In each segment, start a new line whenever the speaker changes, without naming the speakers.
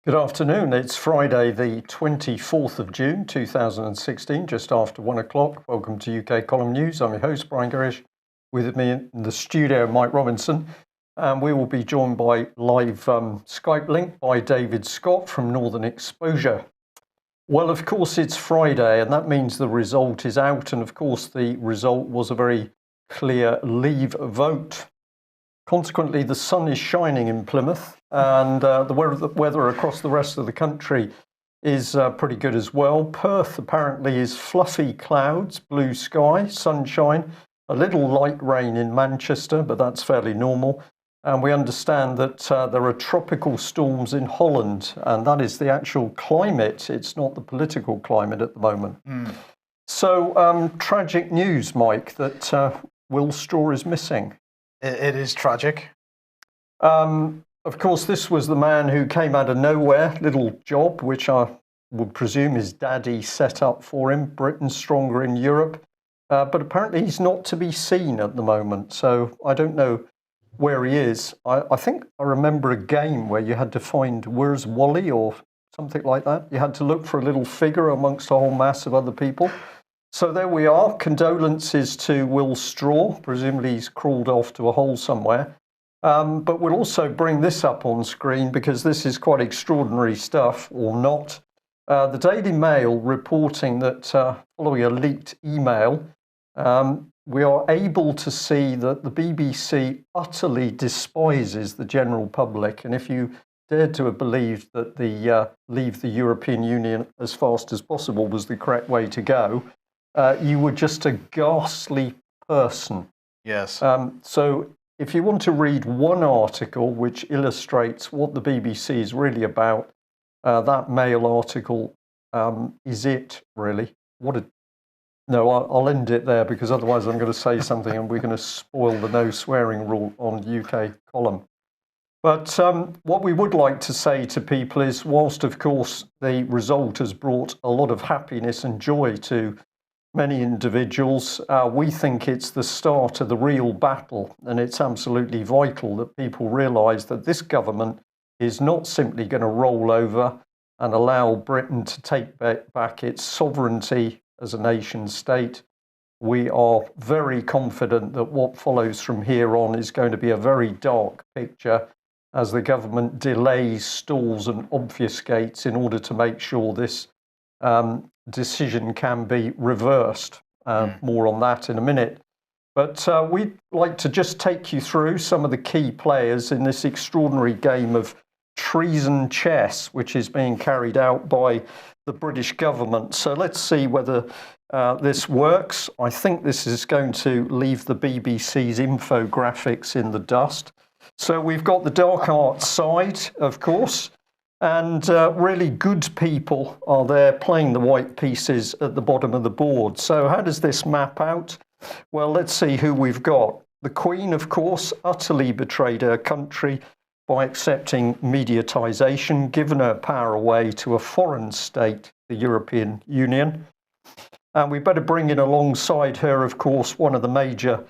Good afternoon. It's Friday, the 24th of June, 2016, just after 1 o'clock. Welcome to UK Column News. I'm your host, Brian Gerrish. With me in the studio, Mike Robinson. And we will be joined by live Skype link by David Scott from Northern Exposure. Well, of course, it's Friday, and that means the result is out. And of course, the result was a very clear leave vote. Consequently, the sun is shining in Plymouth, and the weather across the rest of the country is pretty good as well. Perth apparently is fluffy clouds, blue sky, sunshine, a little light rain in Manchester, but that's fairly normal. And we understand that there are tropical storms in Holland, and that is the actual climate. It's not the political climate at the moment. So tragic news, Mike, that Will Straw is missing.
It is tragic.
Of course, this was the man who came out of nowhere, little job, which I would presume his daddy set up for him, Britain Stronger in Europe. But apparently he's not to be seen at the moment, so I don't know where he is. I think I remember a game where you had to find Where's Wally or something like that. You had to look for a little figure amongst a whole mass of other people. So there we are. Condolences to Will Straw. Presumably he's crawled off to a hole somewhere. But we'll also bring this up on screen because this is quite extraordinary stuff, or not. The Daily Mail reporting that following a leaked email, we are able to see that the BBC utterly despises the general public. And if you dared to have believed that the leave the European Union as fast as possible was the correct way to go, you were just a ghastly person.
Yes.
So if you want to read one article which illustrates what the BBC is really about, that Mail article is it, really. No, I'll end it there because otherwise I'm going to say something and we're going to spoil the no swearing rule on UK column. But what we would like to say to people is, whilst of course the result has brought a lot of happiness and joy to many individuals, we think it's the start of the real battle, and it's absolutely vital that people realise that this government is not simply going to roll over and allow Britain to take back its sovereignty as a nation state. We are very confident that what follows from here on is going to be a very dark picture as the government delays, stalls and obfuscates in order to make sure this decision can be reversed. More on that in a minute. But we'd like to just take you through some of the key players in this extraordinary game of treason chess, which is being carried out by the British government. So let's see whether this works. I think this is going to leave the BBC's infographics in the dust. So we've got the dark arts side, of course. And really good people are there playing the white pieces at the bottom of the board. So how does this map out? Well, let's see who we've got. The Queen, of course, utterly betrayed her country by accepting mediatisation, given her power away to a foreign state, the European Union. And we better bring in alongside her, of course, one of the major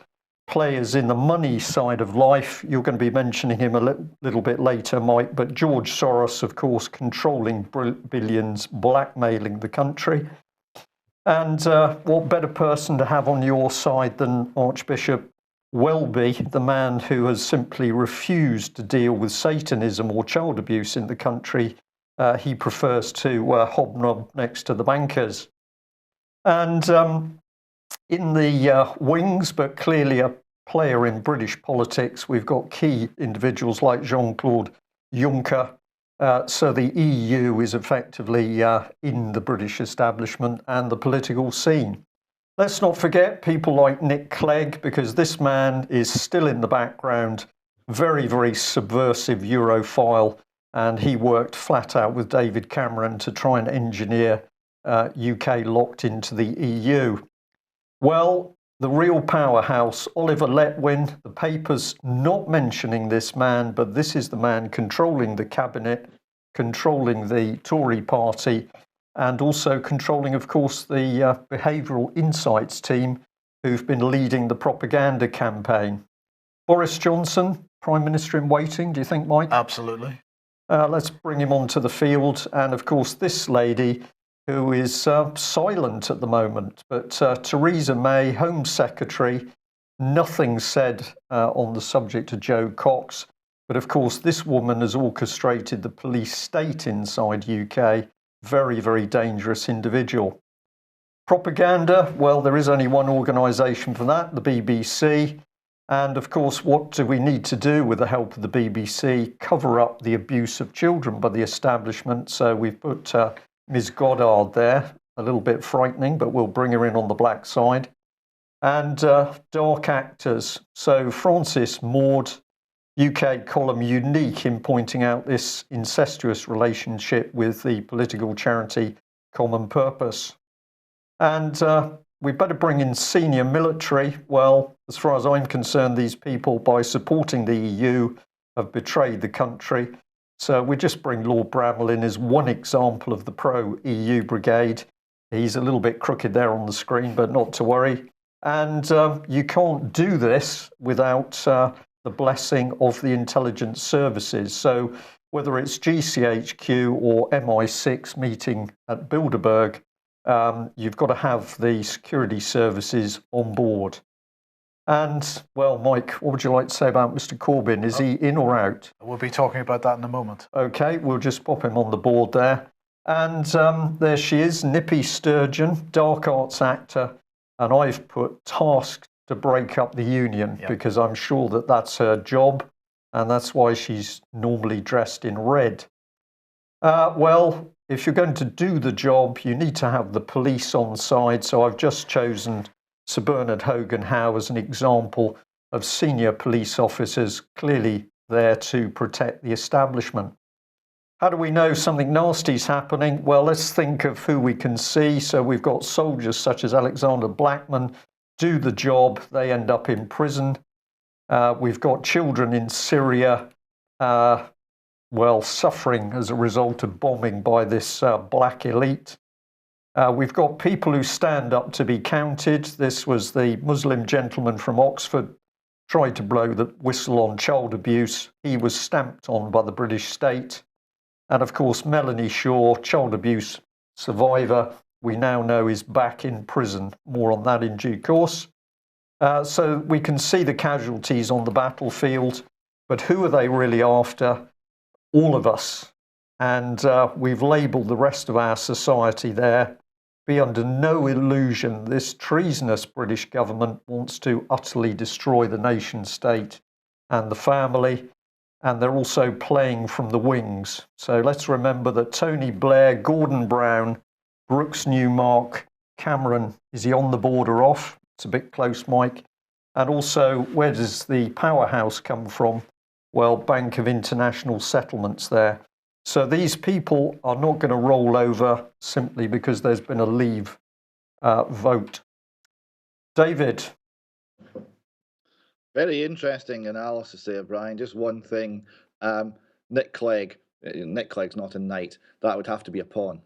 players in the money side of life. You're going to be mentioning him a little bit later, Mike, but George Soros, of course, controlling billions, blackmailing the country. And what better person to have on your side than Archbishop Welby, the man who has simply refused to deal with Satanism or child abuse in the country. He prefers to hobnob next to the bankers. And in the wings, but clearly a player in British politics, we've got key individuals like Jean-Claude Juncker. So the EU is effectively in the British establishment and the political scene. Let's not forget people like Nick Clegg, because this man is still in the background, very, very subversive Europhile, and he worked flat out with David Cameron to try and engineer UK locked into the EU. Well, the real powerhouse, Oliver Letwin, the papers not mentioning this man, but this is the man controlling the cabinet, controlling the Tory party, and also controlling, of course, the behavioural insights team who've been leading the propaganda campaign. Boris Johnson, Prime Minister in waiting, do you think, Mike?
Absolutely.
Let's bring him onto the field. And of course, this lady who is silent at the moment, but Theresa May, Home Secretary, nothing said on the subject of Joe Cox. But of course, this woman has orchestrated the police state inside UK. Very, very dangerous individual. Propaganda, well, there is only one organisation for that, the BBC. And of course, what do we need to do with the help of the BBC? Cover up the abuse of children by the establishment. So we've put Ms. Goddard there, a little bit frightening, but we'll bring her in on the black side. And dark actors. So Francis Maud, UK column, unique in pointing out this incestuous relationship with the political charity Common Purpose. And we better bring in senior military. Well, as far as I'm concerned, these people, by supporting the EU, have betrayed the country. So we just bring Lord Bramwell in as one example of the pro-EU brigade. He's a little bit crooked there on the screen, but not to worry. And you can't do this without the blessing of the intelligence services. So whether it's GCHQ or MI6 meeting at Bilderberg, you've got to have the security services on board. And, well, Mike, what would you like to say about Mr. Corbyn? Is he in or out?
We'll be talking about that in a moment.
Okay, we'll just pop him on the board there. And there she is, Nippy Sturgeon, dark arts actor. And I've put tasked to break up the union because I'm sure that that's her job. And that's why she's normally dressed in red. Well, if you're going to do the job, you need to have the police on side. So I've just chosen Sir Bernard Hogan-Howe as an example of senior police officers clearly there to protect the establishment. How do we know something nasty is happening? Well, let's think of who we can see. So we've got soldiers such as Alexander Blackman do the job. They end up in prison. We've got children in Syria, suffering as a result of bombing by this black elite. We've got people who stand up to be counted. This was the Muslim gentleman from Oxford, tried to blow the whistle on child abuse. He was stamped on by the British state. And of course, Melanie Shaw, child abuse survivor, we now know is back in prison. More on that in due course. So we can see the casualties on the battlefield, but who are they really after? All of us. And we've labelled the rest of our society there. Be under no illusion this treasonous British government wants to utterly destroy the nation state and the family. And they're also playing from the wings. So let's remember that Tony Blair, Gordon Brown, Brooks Newmark, Cameron, is he on the board or off? It's a bit close, Mike. And also, where does the powerhouse come from? Well, Bank of International Settlements there. So these people are not going to roll over simply because there's been a leave vote. David.
Very interesting analysis there, Brian. Just one thing. Nick Clegg. Nick Clegg's not a knight. That would have to be a pawn.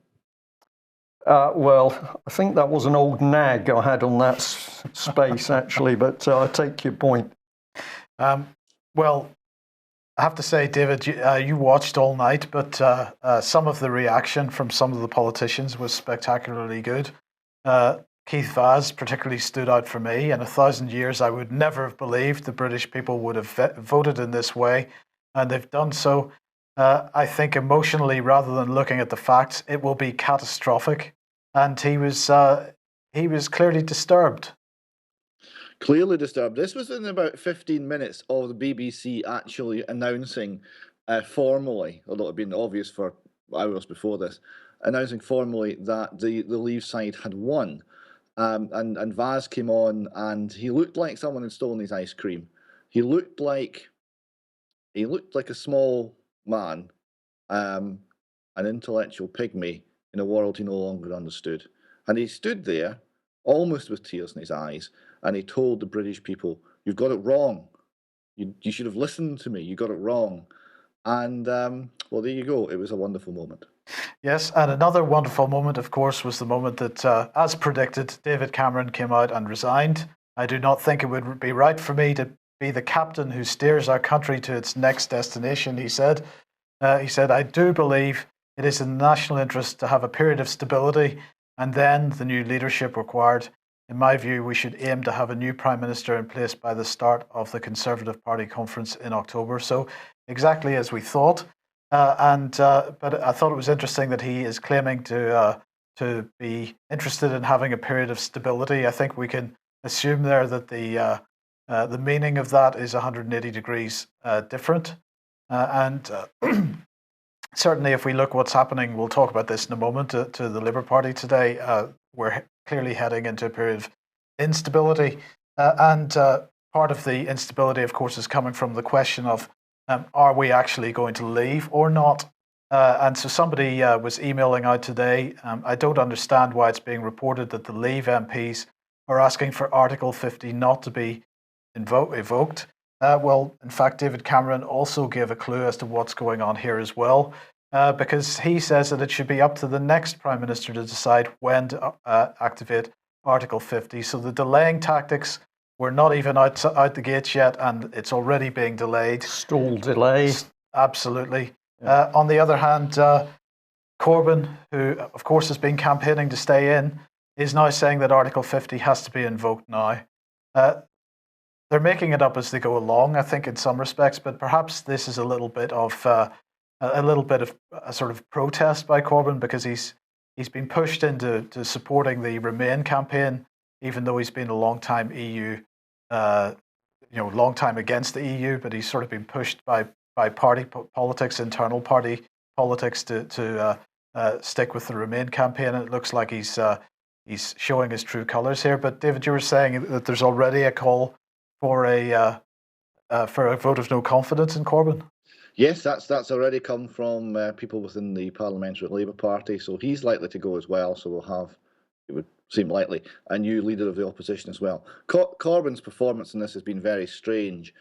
Well, I think that was an old nag I had on that space, actually, but I take your point.
Well, I have to say, David, you watched all night, but some of the reaction from some of the politicians was spectacularly good. Keith Vaz particularly stood out for me. In 1,000 years, I would never have believed the British people would have voted in this way, and they've done so. I think emotionally, rather than looking at the facts, it will be catastrophic. And he was clearly disturbed.
Clearly disturbed. This was in about 15 minutes of the BBC actually announcing formally, although it had been obvious for hours before this, announcing formally that the Leave side had won. And Vaz came on and he looked like someone had stolen his ice cream. He looked like a small man, an intellectual pygmy in a world he no longer understood. And he stood there, almost with tears in his eyes, and he told the British people, "You've got it wrong. You should have listened to me. You got it wrong." And, well, there you go. It was a wonderful moment.
Yes, and another wonderful moment, of course, was the moment that, as predicted, David Cameron came out and resigned. I do not think it would be right for me to be the captain who steers our country to its next destination, he said. He said, "I do believe it is in the national interest to have a period of stability and then the new leadership required. In my view, we should aim to have a new Prime Minister in place by the start of the Conservative Party conference in October." So exactly as we thought. But I thought it was interesting that he is claiming to be interested in having a period of stability. I think we can assume there that the meaning of that is 180 degrees different. Certainly, if we look what's happening, we'll talk about this in a moment, to the Labour Party today, we're clearly heading into a period of instability. Part of the instability, of course, is coming from the question of, are we actually going to leave or not? And so somebody was emailing out today, I don't understand why it's being reported that the Leave MPs are asking for Article 50 not to be evoked. Well, in fact, David Cameron also gave a clue as to what's going on here as well, because he says that it should be up to the next Prime Minister to decide when to activate Article 50. So the delaying tactics, we're not even out the gates yet, and it's already being delayed.
Stall delay.
Absolutely.
Yeah.
On the other hand, Corbyn, who of course has been campaigning to stay in, is now saying that Article 50 has to be invoked now. They're making it up as they go along, I think, in some respects, but perhaps this is a little bit of a sort of protest by Corbyn, because he's been pushed into supporting the Remain campaign, even though he's been a long time EU, long time against the EU, but he's sort of been pushed by party politics, internal party politics, to stick with the Remain campaign. And it looks like he's showing his true colours here. But David, you were saying that there's already a call for a vote of no confidence in Corbyn.
Yes, that's already come from people within the Parliamentary Labour Party. So he's likely to go as well. So we'll have, it would seem likely, a new leader of the opposition as well. Corbyn's performance in this has been very strange.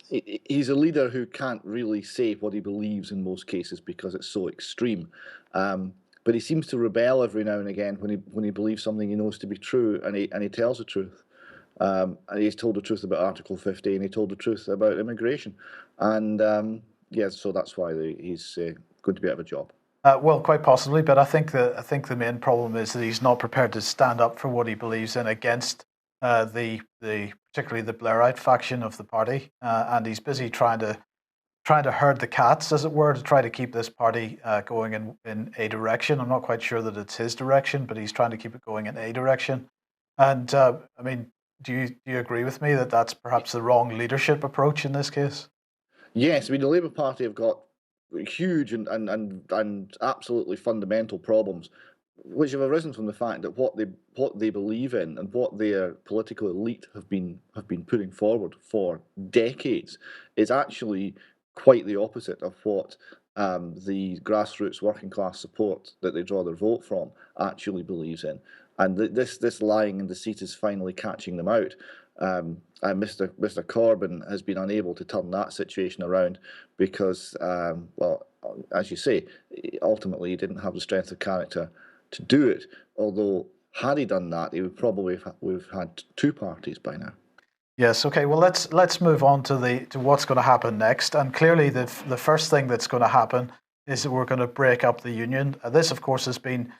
He's a leader who can't really say what he believes in most cases because it's so extreme. But he seems to rebel every now and again when he believes something he knows to be true, and he tells the truth. And he's told the truth about Article 50, and he told the truth about immigration. And so that's why he's going to be out of a job.
Well, quite possibly, but I think the main problem is that he's not prepared to stand up for what he believes in against particularly the Blairite faction of the party, and he's busy trying to herd the cats, as it were, to try to keep this party going in a direction. I'm not quite sure that it's his direction, but he's trying to keep it going in a direction. And I mean, do you agree with me that that's perhaps the wrong leadership approach in this case?
Yes, I mean the Labour Party have got huge and absolutely fundamental problems, which have arisen from the fact that what they believe in and what their political elite have been putting forward for decades is actually quite the opposite of what the grassroots working class support that they draw their vote from actually believes in. And this lying and deceit is finally catching them out. And Mr. Corbyn has been unable to turn that situation around because, as you say, ultimately he didn't have the strength of character to do it. Although, had he done that, he would probably have had two parties by now.
Yes. Okay. Well, let's move on to what's going to happen next. And clearly, the first thing that's going to happen is that we're going to break up the union. This, of course, has been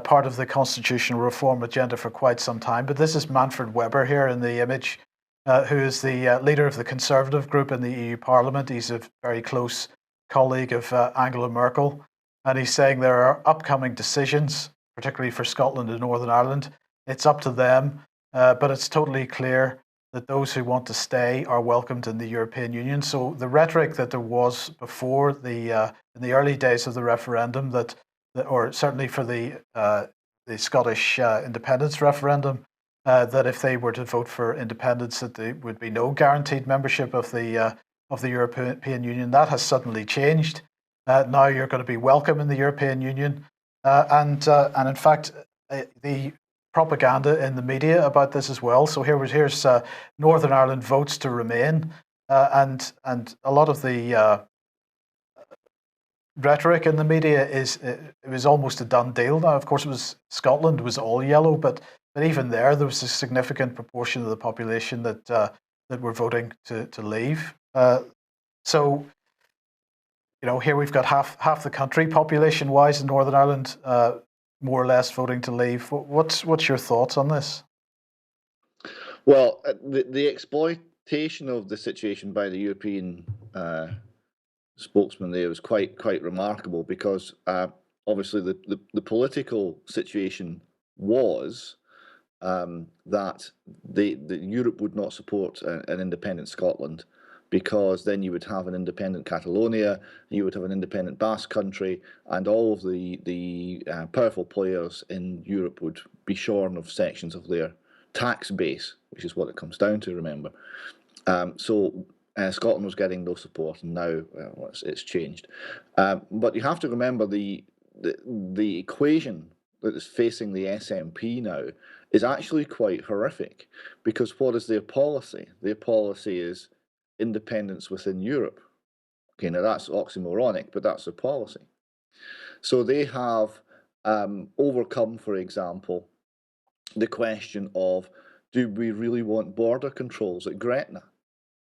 part of the constitutional reform agenda for quite some time. But this is Manfred Weber here in the image, who is the leader of the Conservative group in the EU Parliament. He's a very close colleague of Angela Merkel, and he's saying there are upcoming decisions, particularly for Scotland and Northern Ireland. It's up to them, but it's totally clear that those who want to stay are welcomed in the European Union. So the rhetoric that there was before in the early days of the referendum, or certainly for the Scottish independence referendum, that if they were to vote for independence, that there would be no guaranteed membership of the European Union, that has suddenly changed. Now you're going to be welcome in the European Union, and in fact, the propaganda in the media about this as well. So here's Northern Ireland votes to remain, and a lot of the rhetoric in the media it was almost a done deal. Now, of course, Scotland was all yellow, but even there was a significant proportion of the population that were voting to leave. So here we've got half the country, population-wise, in Northern Ireland, more or less voting to leave. What's your thoughts on this?
Well, the exploitation of the situation by the European spokesman there was quite remarkable, because obviously the political situation was that Europe would not support an independent Scotland, because then you would have an independent Catalonia, you would have an independent Basque country, and all of the powerful players in Europe would be shorn of sections of their tax base, which is what it comes down to, remember. So Scotland was getting no support, and now it's changed. But you have to remember the equation that is facing the SNP now is actually quite horrific, because what is their policy? Their policy is independence within Europe. Okay, now that's oxymoronic, but that's their policy. So they have overcome, for example, the question of, do we really want border controls at Gretna?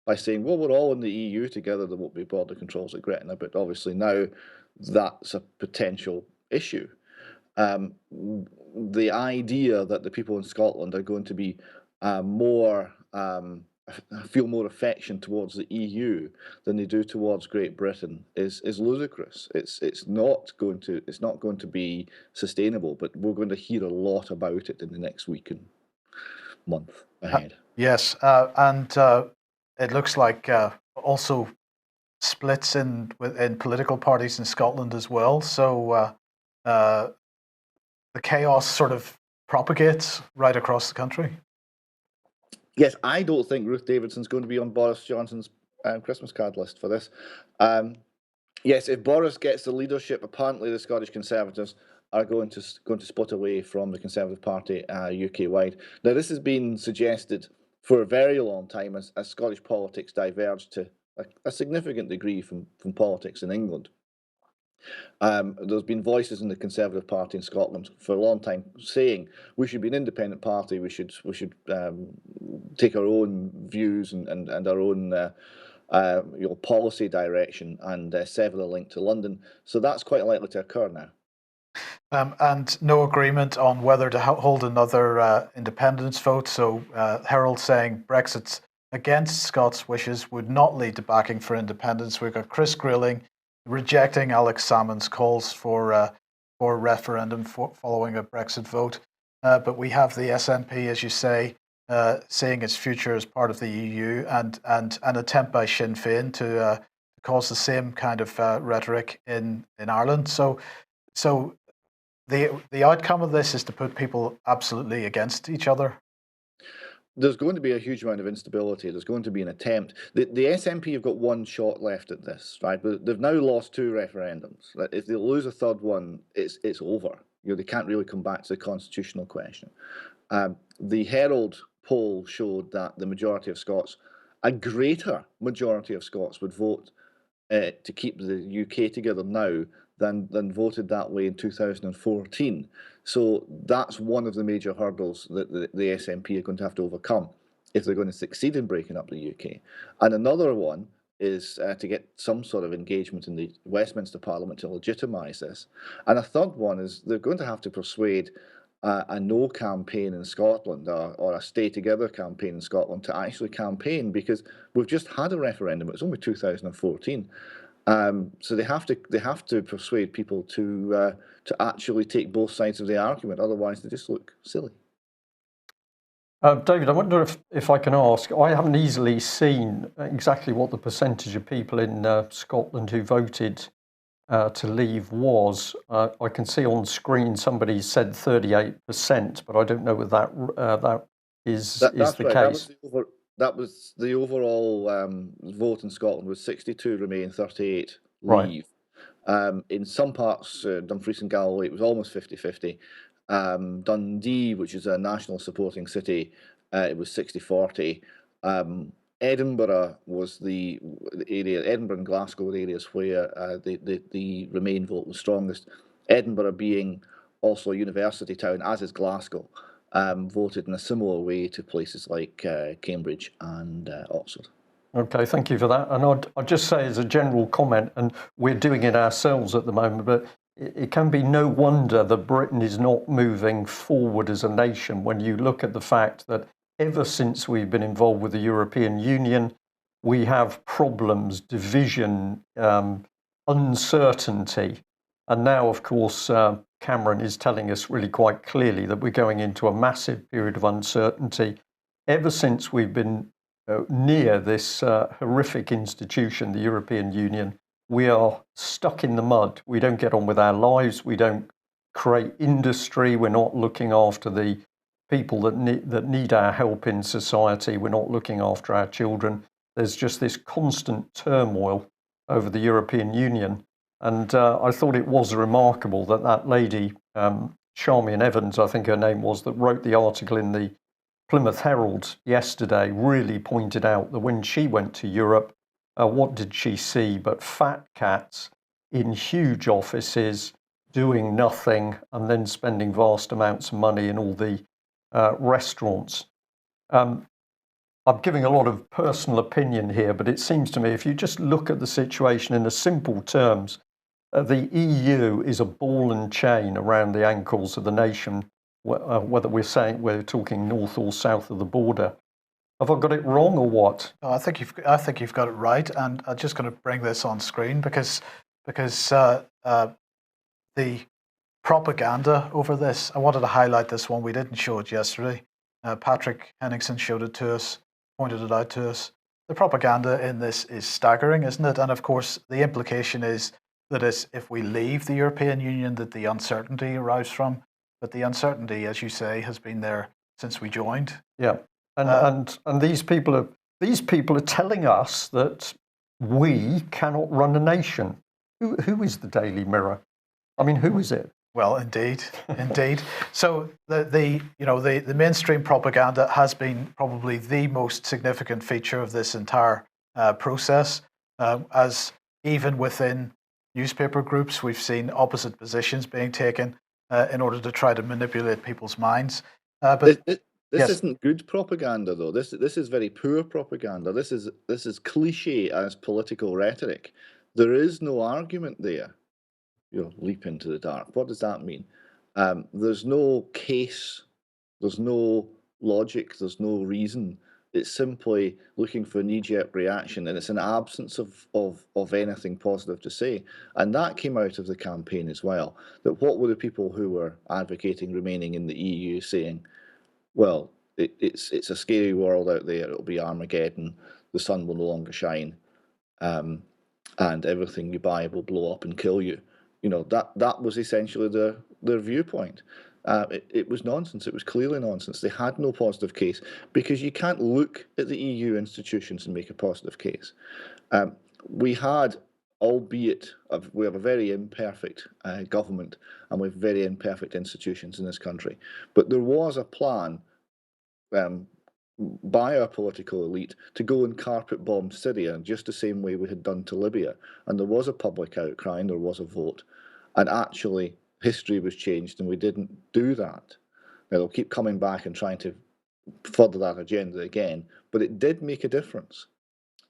By saying, well, we're all in the EU together, there won't be border controls at Gretna, but obviously now that's a potential issue. The idea that the people in Scotland are going to be feel more affection towards the EU than they do towards Great Britain is ludicrous. It's not going to be sustainable. But we're going to hear a lot about it in the next week and month ahead.
Yes, and it looks like also splits in political parties in Scotland as well. So the chaos sort of propagates right across the country.
Yes, I don't think Ruth Davidson's going to be on Boris Johnson's Christmas card list for this. Yes, if Boris gets the leadership, apparently the Scottish Conservatives are going to split away from the Conservative Party UK-wide. Now, this has been suggested for a very long time as Scottish politics diverged to a significant degree from politics in England. There's been voices in the Conservative Party in Scotland for a long time saying we should be an independent party, we should take our own views and our own policy direction and sever the link to London. So that's quite likely to occur now.
And no agreement on whether to hold another independence vote. So Herald saying Brexit's against Scots' wishes would not lead to backing for independence. We've got Chris Grayling rejecting Alex Salmond's calls for referendum following a Brexit vote. But we have the SNP, as you say, seeing its future as part of the EU, and an attempt by Sinn Féin to cause the same kind of rhetoric in Ireland. So the outcome of this is to put people absolutely against each other.
There's going to be a huge amount of instability. There's going to be an attempt. The SNP have got one shot left at this, right? But they've now lost 2 referendums. If they lose a third one, it's over. They can't really come back to the constitutional question. The Herald poll showed that the majority of Scots, a greater majority of Scots, would vote to keep the UK together now than voted that way in 2014. So that's one of the major hurdles that the SNP are going to have to overcome if they're going to succeed in breaking up the UK. And another one is to get some sort of engagement in the Westminster Parliament to legitimise this. And a third one is they're going to have to persuade a no campaign in Scotland or a stay together campaign in Scotland to actually campaign, because we've just had a referendum. It was only 2014. So they have to persuade people to actually take both sides of the argument. Otherwise, they just look silly.
David, I wonder if I can ask. I haven't easily seen exactly what the percentage of people in Scotland who voted to leave was. I can see on screen somebody said 38%, but I don't know whether that is the
right.
case.
That was the overall vote in Scotland was 62 Remain, 38 Leave. Right. In some parts, Dumfries and Galloway, it was almost 50-50. Dundee, which is a national supporting city, it was 60-40. Edinburgh was the area. Edinburgh and Glasgow were areas where the Remain vote was strongest. Edinburgh being also a university town, as is Glasgow, voted in a similar way to places like Cambridge and Oxford.
Okay, thank you for that. And I'd just say as a general comment, and we're doing it ourselves at the moment, but it can be no wonder that Britain is not moving forward as a nation when you look at the fact that ever since we've been involved with the European Union, we have problems, division, uncertainty. And now, of course, Cameron is telling us really quite clearly that we're going into a massive period of uncertainty. Ever since we've been near this horrific institution, the European Union, we are stuck in the mud. We don't get on with our lives. We don't create industry. We're not looking after the people that need our help in society. We're not looking after our children. There's just this constant turmoil over the European Union. And I thought it was remarkable that that lady, Charmian Evans, I think her name was, that wrote the article in the Plymouth Herald yesterday, really pointed out that when she went to Europe, what did she see but fat cats in huge offices doing nothing and then spending vast amounts of money in all the restaurants. I'm giving a lot of personal opinion here, but it seems to me if you just look at the situation in the simple terms, the EU is a ball and chain around the ankles of the nation, whether we're talking north or south of the border. Have I got it wrong or what?
No, I think you've got it right, and I'm just going to bring this on screen because the propaganda over this. I wanted to highlight this one. We didn't show it yesterday. Patrick Henningsen showed it to us, pointed it out to us. The propaganda in this is staggering, isn't it? And of course, the implication is that if we leave the European Union, that the uncertainty arrives from. But the uncertainty, as you say, has been there since we joined.
Yeah. And these people are telling us that we cannot run a nation. Who is the Daily Mirror? I mean, who is it?
Well, indeed. So the mainstream propaganda has been probably the most significant feature of this entire process. As even within newspaper groups, we've seen opposite positions being taken in order to try to manipulate people's minds.
This isn't good propaganda, though. This is very poor propaganda. This is cliche as political rhetoric. There is no argument there. Leap into the dark. What does that mean? There's no case. There's no logic. There's no reason. It's simply looking for a knee-jerk reaction, and it's an absence of anything positive to say. And that came out of the campaign as well. That what were the people who were advocating remaining in the EU saying? Well, it's a scary world out there. It'll be Armageddon. The sun will no longer shine, and everything you buy will blow up and kill you. That was essentially their viewpoint. It was nonsense. It was clearly nonsense. They had no positive case because you can't look at the EU institutions and make a positive case. We had, albeit we have a very imperfect government and we have very imperfect institutions in this country, but there was a plan by our political elite to go and carpet bomb Syria just the same way we had done to Libya. And there was a public outcry and there was a vote. And actually, history was changed and we didn't do that. Now, they'll keep coming back and trying to further that agenda again, but it did make a difference.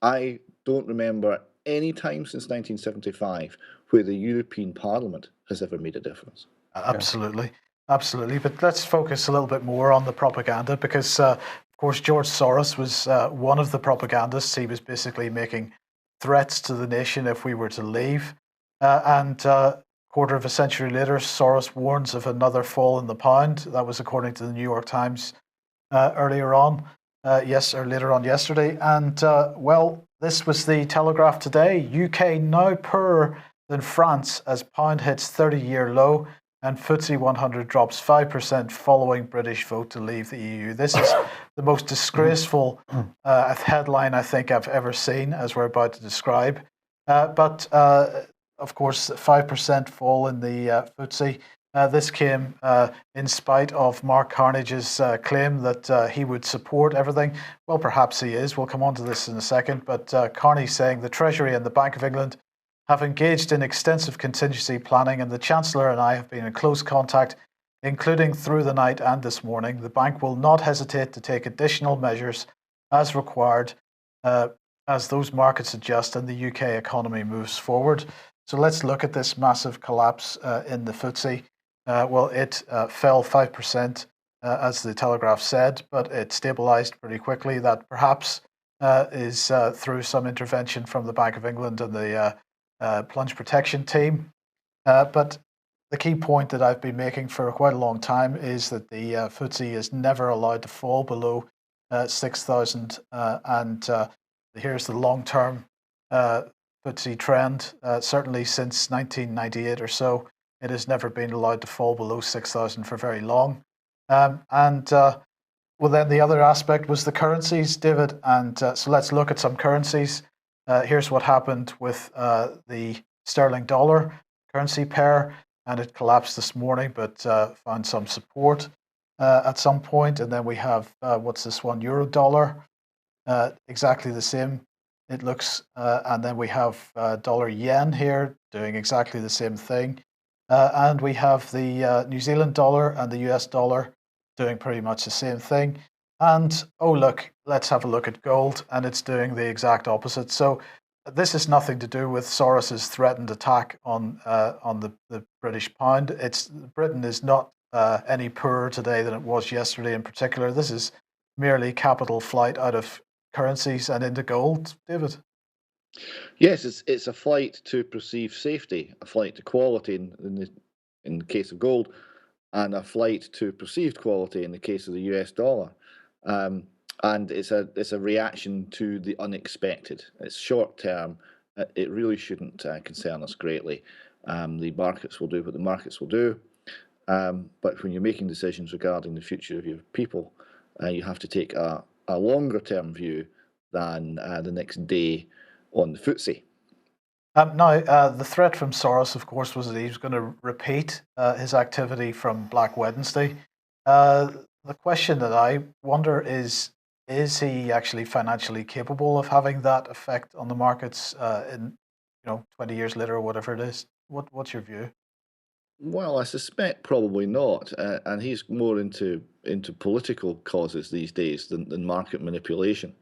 I don't remember any time since 1975 where the European Parliament has ever made a difference.
Absolutely. But let's focus a little bit more on the propaganda because, of course, George Soros was one of the propagandists. He was basically making threats to the nation if we were to leave. And quarter of a century later, Soros warns of another fall in the pound. That was according to the New York Times later on yesterday. And, this was the Telegraph today. UK now poorer than France as pound hits 30-year low and FTSE 100 drops 5% following British vote to leave the EU. This is the most disgraceful headline I think I've ever seen, as we're about to describe. But of course, 5% fall in the FTSE. This came in spite of Mark Carnage's claim that he would support everything. Well, perhaps he is. We'll come on to this in a second. But Carnage saying the Treasury and the Bank of England have engaged in extensive contingency planning, and the Chancellor and I have been in close contact, including through the night and this morning. The bank will not hesitate to take additional measures as required as those markets adjust and the UK economy moves forward. So let's look at this massive collapse in the FTSE. Well, it fell 5%, as the Telegraph said, but it stabilised pretty quickly. That perhaps is through some intervention from the Bank of England and the plunge protection team. But the key point that I've been making for quite a long time is that the FTSE is never allowed to fall below 6,000. And here's the long-term FTSE trend. Certainly since 1998 or so, it has never been allowed to fall below 6,000 for very long. Well, then the other aspect was the currencies, David. And so let's look at some currencies. Here's what happened with the sterling dollar currency pair, and it collapsed this morning, but found some support at some point. And then we have, what's this one, euro dollar, exactly the same, it looks. And then we have dollar yen here doing exactly the same thing. And we have the New Zealand dollar and the US dollar doing pretty much the same thing. And oh, look, let's have a look at gold, and it's doing the exact opposite. So this is nothing to do with Soros's threatened attack on the British pound. Britain is not any poorer today than it was yesterday in particular. This is merely capital flight out of currencies and into gold, David.
Yes, it's a flight to perceived safety, a flight to quality in the case of gold, and a flight to perceived quality in the case of the US dollar. And it's a reaction to the unexpected. It's short term. It really shouldn't concern us greatly. The markets will do what the markets will do. But when you're making decisions regarding the future of your people, you have to take a longer term view than the next day on the FTSE.
Now, the threat from Soros, of course, was that he was going to repeat his activity from Black Wednesday. The question that I wonder is he actually financially capable of having that effect on the markets in 20 years later or whatever it is? What's your view?
Well, I suspect probably not, and he's more into political causes these days than market manipulation.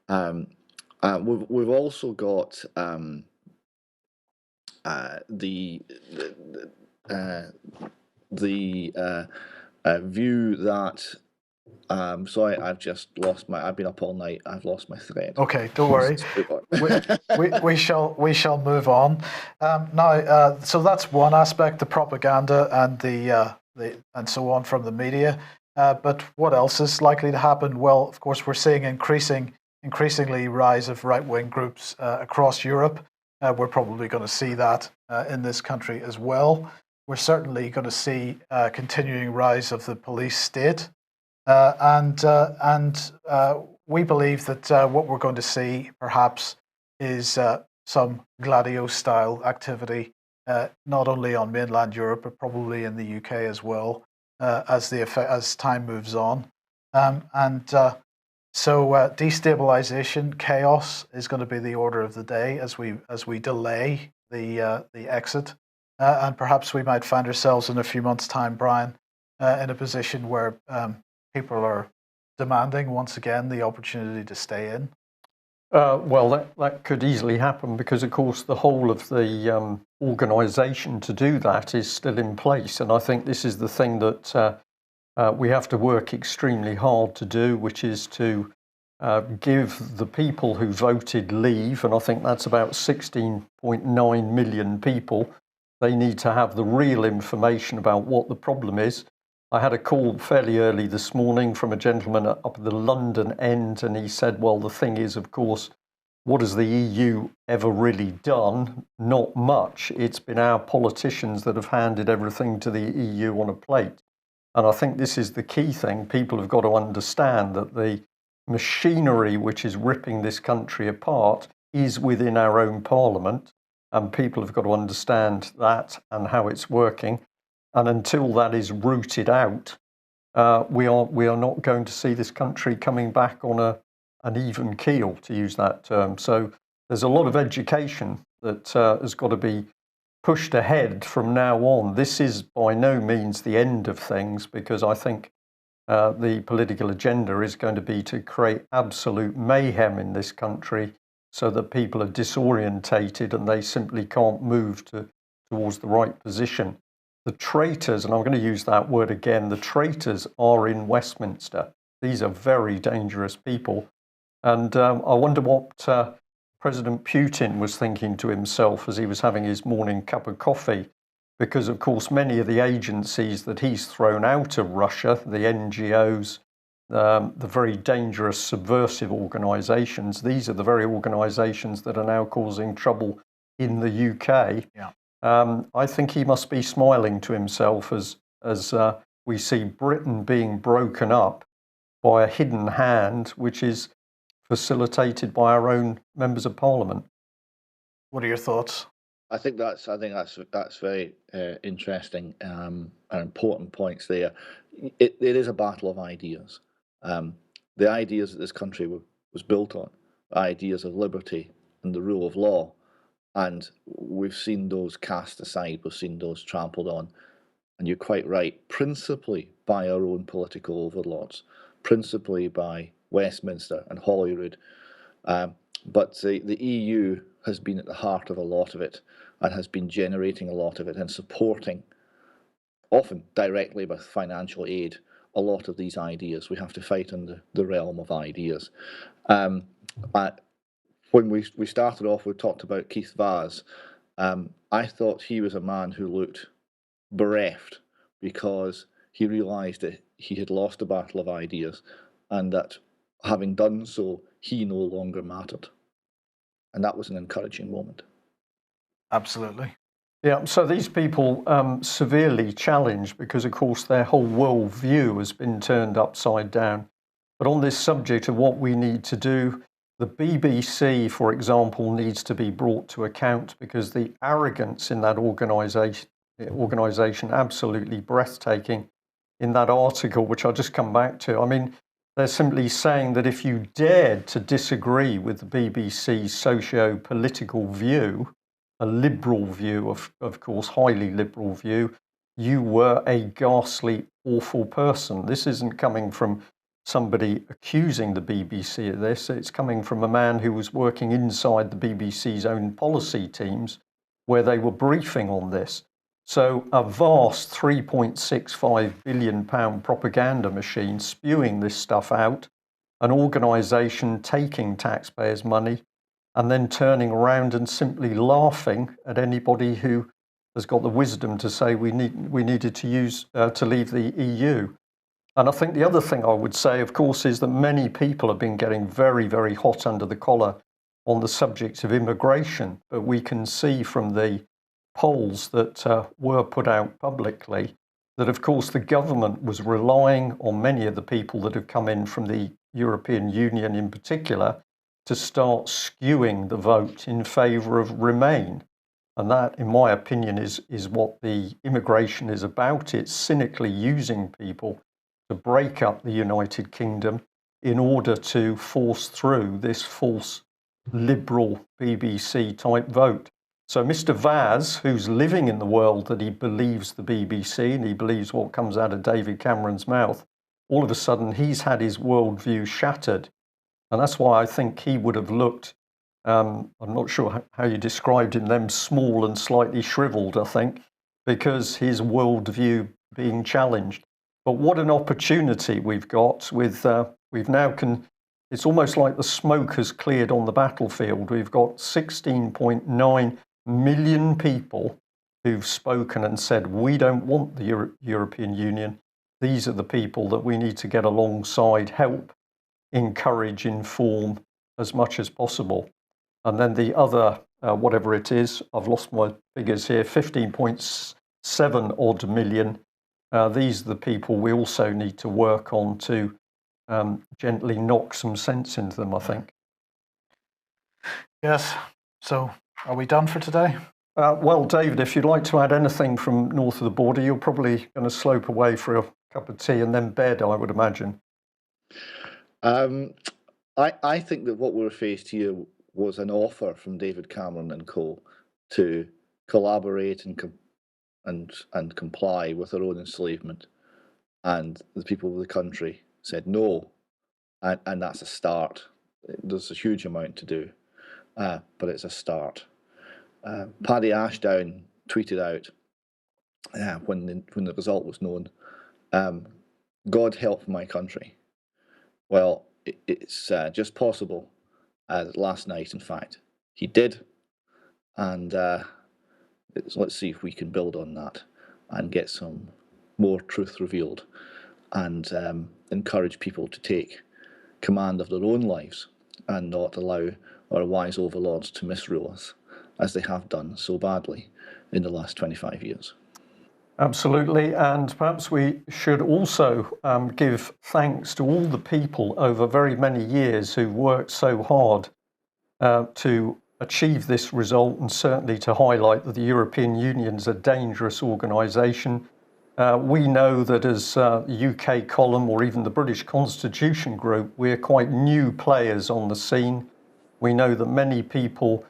We've also got the view that. Sorry, I've just lost I've been up all night. I've lost my thread.
Okay, don't worry. we shall move on. Now, so that's one aspect, the propaganda and the and so on from the media. But what else is likely to happen? Well, of course, we're seeing increasingly rise of right-wing groups across Europe. We're probably going to see that in this country as well. We're certainly going to see continuing rise of the police state. And we believe that what we're going to see perhaps is some Gladio-style activity, not only on mainland Europe, but probably in the UK as well, as time moves on. So destabilization, chaos is going to be the order of the day as we delay the exit, and perhaps we might find ourselves in a few months' time, Brian, in a position where people are demanding once again the opportunity to stay in.
Well, that could easily happen because, of course, the whole of the organisation to do that is still in place, and I think this is the thing that we have to work extremely hard to do, which is to give the people who voted leave, and I think that's about 16.9 million people. They need to have the real information about what the problem is. I had a call fairly early this morning from a gentleman up at the London end, and he said, well, the thing is, of course, what has the EU ever really done? Not much. It's been our politicians that have handed everything to the EU on a plate. And I think this is the key thing. People have got to understand that the machinery which is ripping this country apart is within our own parliament, and people have got to understand that and how it's working. And until that is rooted out, we are not going to see this country coming back on an even keel, to use that term. So there's a lot of education that has got to be pushed ahead from now on. This is by no means the end of things, because I think the political agenda is going to be to create absolute mayhem in this country so that people are disorientated and they simply can't move towards the right position. The traitors, and I'm going to use that word again, the traitors are in Westminster. These are very dangerous people. And I wonder what President Putin was thinking to himself as he was having his morning cup of coffee, because, of course, many of the agencies that he's thrown out of Russia, the NGOs, the very dangerous subversive organisations, these are the very organisations that are now causing trouble in the UK.
Yeah.
I think he must be smiling to himself as we see Britain being broken up by a hidden hand, which is facilitated by our own members of Parliament.
What are your thoughts?
I think that's very interesting and important points there. It is a battle of ideas. The ideas that this country was built on, ideas of liberty and the rule of law, and we've seen those cast aside, we've seen those trampled on, and you're quite right, principally by our own political overlords, principally by Westminster and Holyrood. But the EU has been at the heart of a lot of it and has been generating a lot of it and supporting, often directly with financial aid, a lot of these ideas. We have to fight in the realm of ideas. When we started off, we talked about Keith Vaz. I thought he was a man who looked bereft because he realised that he had lost a battle of ideas and that having done so, he no longer mattered. And that was an encouraging moment.
Absolutely.
Yeah, so these people severely challenged because, of course, their whole world view has been turned upside down. But on this subject of what we need to do, the BBC, for example, needs to be brought to account because the arrogance in that organisation absolutely breathtaking in that article, which I'll just come back to. I mean, they're simply saying that if you dared to disagree with the BBC's socio-political view, a liberal view, of course, highly liberal view, you were a ghastly, awful person. This isn't coming from somebody accusing the BBC of this. It's coming from a man who was working inside the BBC's own policy teams where they were briefing on this. So a vast £3.65 billion propaganda machine spewing this stuff out, an organisation taking taxpayers' money and then turning around and simply laughing at anybody who has got the wisdom to say we needed to leave the EU. And I think the other thing I would say, of course, is that many people have been getting very, very hot under the collar on the subject of immigration. But we can see from the polls that were put out publicly that, of course, the government was relying on many of the people that have come in from the European Union in particular to start skewing the vote in favour of Remain. And that, in my opinion, is what the immigration is about. It's cynically using people to break up the United Kingdom in order to force through this false liberal BBC type vote. So Mr. Vaz, who's living in the world that he believes the BBC and he believes what comes out of David Cameron's mouth, all of a sudden he's had his worldview shattered. And that's why I think he would have looked, I'm not sure how you described him, them small and slightly shriveled, I think, because his worldview being challenged. But what an opportunity we've got with, it's almost like the smoke has cleared on the battlefield. We've got 16.9 million people who've spoken and said, we don't want the European Union. These are the people that we need to get alongside, help, encourage, inform as much as possible. And then the other, whatever it is, I've lost my figures here, 15.7 odd million. These are the people we also need to work on to gently knock some sense into them, I think.
Yes. So are we done for today?
Well, David, if you'd like to add anything from north of the border, you're probably going to slope away for a cup of tea and then bed, I would imagine.
I think that what we were faced here was an offer from David Cameron and co. to collaborate and comply with their own enslavement, and the people of the country said no, and that's a start. There's a huge amount to do. but it's a start. Paddy Ashdown tweeted out when the result was known, God help my country. Well, it's just possible last night, in fact, he did, and let's see if we can build on that and get some more truth revealed and encourage people to take command of their own lives and not allow our wise overlords to misrule us as they have done so badly in the last 25 years.
Absolutely, and perhaps we should also give thanks to all the people over very many years who worked so hard to achieve this result, and certainly to highlight that the European Union is a dangerous organisation. We know that as the UK column or even the British Constitution Group, we're quite new players on the scene. We know that many people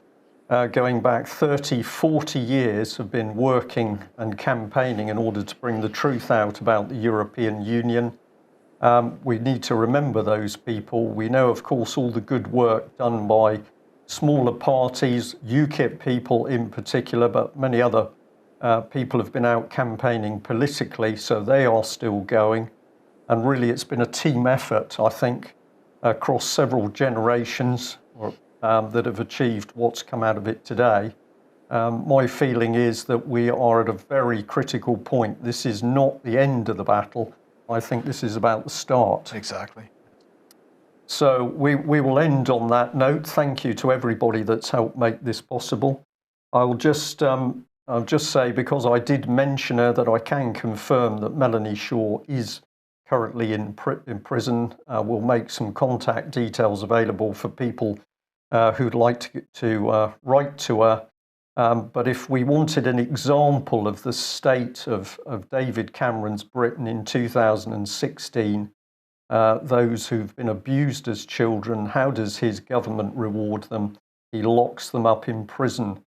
going back 30, 40 years have been working and campaigning in order to bring the truth out about the European Union. We need to remember those people. We know, of course, all the good work done by smaller parties, UKIP people in particular, but many other people have been out campaigning politically, so they are still going. And really, it's been a team effort, I think, across several generations that have achieved what's come out of it today. My feeling is that we are at a very critical point. This is not the end of the battle. I think this is about the start.
Exactly.
So we will end on that note. Thank you to everybody that's helped make this possible. I'll just say, because I did mention her, that I can confirm that Melanie Shaw is currently in prison. We'll make some contact details available for people who'd like to write to her. But if we wanted an example of the state of David Cameron's Britain in 2016, those who've been abused as children, how does his government reward them? He locks them up in prison.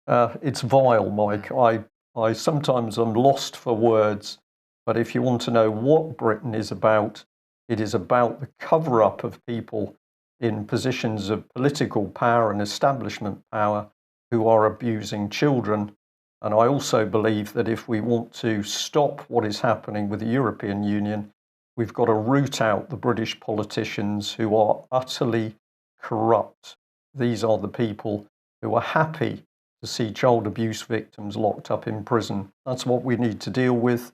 It's vile, Mike. I sometimes am lost for words, but if you want to know what Britain is about, it is about the cover-up of people in positions of political power and establishment power who are abusing children. And I also believe that if we want to stop what is happening with the European Union, we've got to root out the British politicians who are utterly corrupt. These are the people who are happy to see child abuse victims locked up in prison. That's what we need to deal with,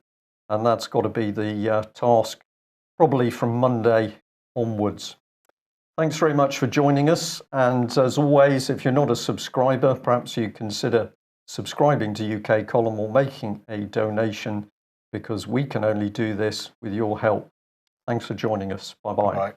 and that's got to be the task probably from Monday onwards. Thanks very much for joining us, and as always, if you're not a subscriber, perhaps you consider subscribing to UK Column or making a donation, because we can only do this with your help. Thanks for joining us. Bye-bye.
Bye.